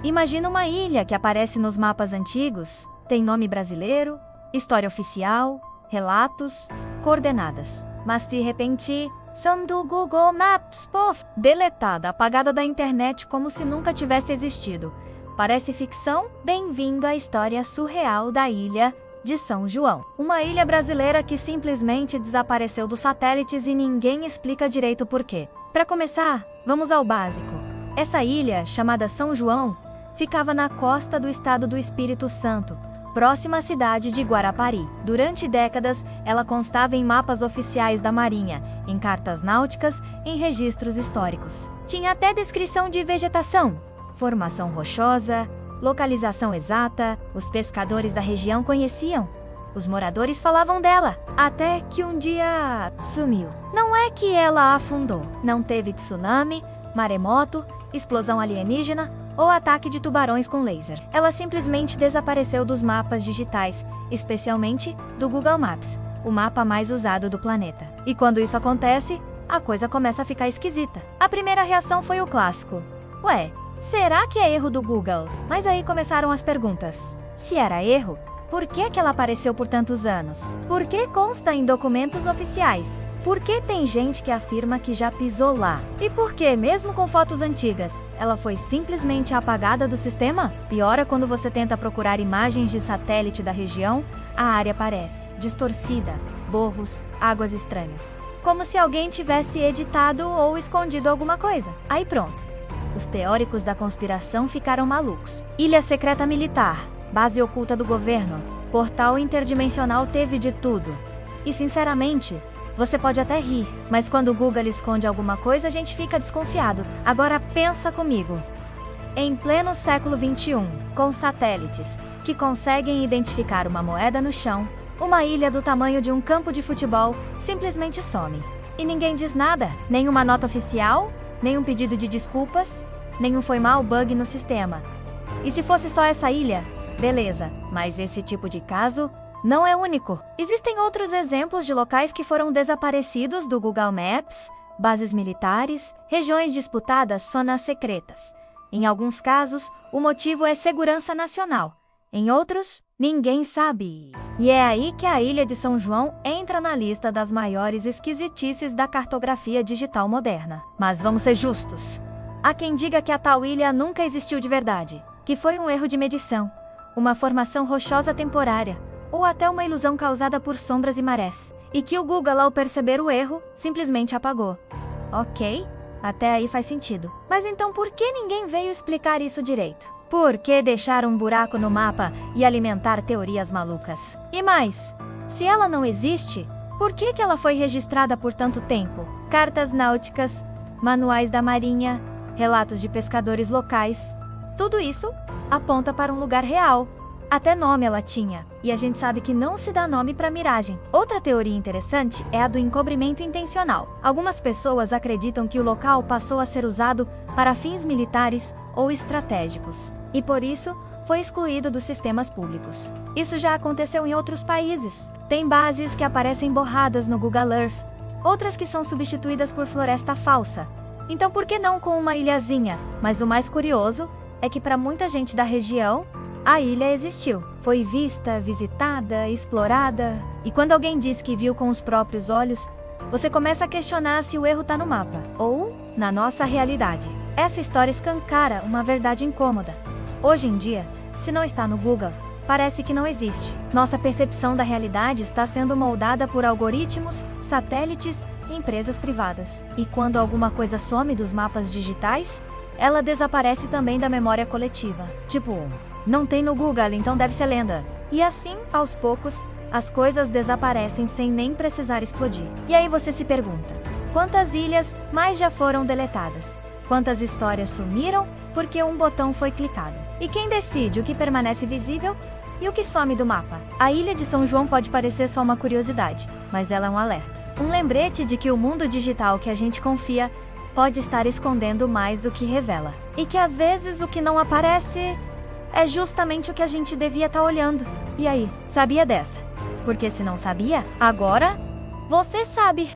Imagina uma ilha que aparece nos mapas antigos, tem nome brasileiro, história oficial, relatos, coordenadas. Mas de repente, são do Google Maps, pof! Deletada, apagada da internet como se nunca tivesse existido. Parece ficção? Bem-vindo à história surreal da ilha de São João. Uma ilha brasileira que simplesmente desapareceu dos satélites e ninguém explica direito por quê. Para começar, vamos ao básico. Essa ilha, chamada São João, ficava na costa do estado do Espírito Santo, próxima à cidade de Guarapari. Durante décadas, ela constava em mapas oficiais da Marinha, em cartas náuticas, em registros históricos. Tinha até descrição de vegetação, formação rochosa, localização exata, os pescadores da região conheciam. Os moradores falavam dela, até que um dia sumiu. Não é que ela afundou, não teve tsunami, maremoto, explosão alienígena ou ataque de tubarões com laser. Ela simplesmente desapareceu dos mapas digitais, especialmente do Google Maps, o mapa mais usado do planeta. E quando isso acontece, a coisa começa a ficar esquisita. A primeira reação foi o clássico: ué, será que é erro do Google? Mas aí começaram as perguntas. Se era erro, por que ela apareceu por tantos anos? Por que consta em documentos oficiais? Por que tem gente que afirma que já pisou lá? E por que, mesmo com fotos antigas, ela foi simplesmente apagada do sistema? Piora quando você tenta procurar imagens de satélite da região, a área aparece distorcida, borros, águas estranhas. Como se alguém tivesse editado ou escondido alguma coisa. Aí pronto. Os teóricos da conspiração ficaram malucos. Ilha secreta militar, base oculta do governo, portal interdimensional, teve de tudo. E sinceramente, você pode até rir, mas quando o Google esconde alguma coisa, a gente fica desconfiado. Agora pensa comigo. Em pleno século XXI, com satélites que conseguem identificar uma moeda no chão, uma ilha do tamanho de um campo de futebol simplesmente some. E ninguém diz nada, nenhuma nota oficial, nenhum pedido de desculpas, nenhum foi mal bug no sistema. E se fosse só essa ilha, beleza, mas esse tipo de caso não é único. Existem outros exemplos de locais que foram desaparecidos do Google Maps, bases militares, regiões disputadas, zonas secretas. Em alguns casos, o motivo é segurança nacional. Em outros, ninguém sabe. E é aí que a Ilha de São João entra na lista das maiores esquisitices da cartografia digital moderna. Mas vamos ser justos. Há quem diga que a tal ilha nunca existiu de verdade, que foi um erro de medição, uma formação rochosa temporária, ou até uma ilusão causada por sombras e marés, e que o Google, ao perceber o erro, simplesmente apagou. Ok, até aí faz sentido. Mas então por que ninguém veio explicar isso direito? Por que deixar um buraco no mapa e alimentar teorias malucas? E mais, se ela não existe, por que ela foi registrada por tanto tempo? Cartas náuticas, manuais da Marinha, relatos de pescadores locais, tudo isso aponta para um lugar real. Até nome ela tinha, e a gente sabe que não se dá nome para miragem. Outra teoria interessante é a do encobrimento intencional. Algumas pessoas acreditam que o local passou a ser usado para fins militares ou estratégicos, e por isso foi excluído dos sistemas públicos. Isso já aconteceu em outros países. Tem bases que aparecem borradas no Google Earth, outras que são substituídas por floresta falsa. Então por que não com uma ilhazinha? Mas o mais curioso é que para muita gente da região, a ilha existiu, foi vista, visitada, explorada. E quando alguém diz que viu com os próprios olhos, você começa a questionar se o erro está no mapa ou na nossa realidade. Essa história escancara uma verdade incômoda. Hoje em dia, se não está no Google, parece que não existe. Nossa percepção da realidade está sendo moldada por algoritmos, satélites e empresas privadas. E quando alguma coisa some dos mapas digitais, ela desaparece também da memória coletiva. Tipo, não tem no Google, então deve ser lenda. E assim, aos poucos, as coisas desaparecem sem nem precisar explodir. E aí você se pergunta, quantas ilhas mais já foram deletadas? Quantas histórias sumiram porque um botão foi clicado? E quem decide o que permanece visível e o que some do mapa? A Ilha de São João pode parecer só uma curiosidade, mas ela é um alerta. Um lembrete de que o mundo digital que a gente confia pode estar escondendo mais do que revela. E que às vezes o que não aparece é justamente o que a gente devia estar olhando. E aí, sabia dessa? Porque se não sabia, agora você sabe.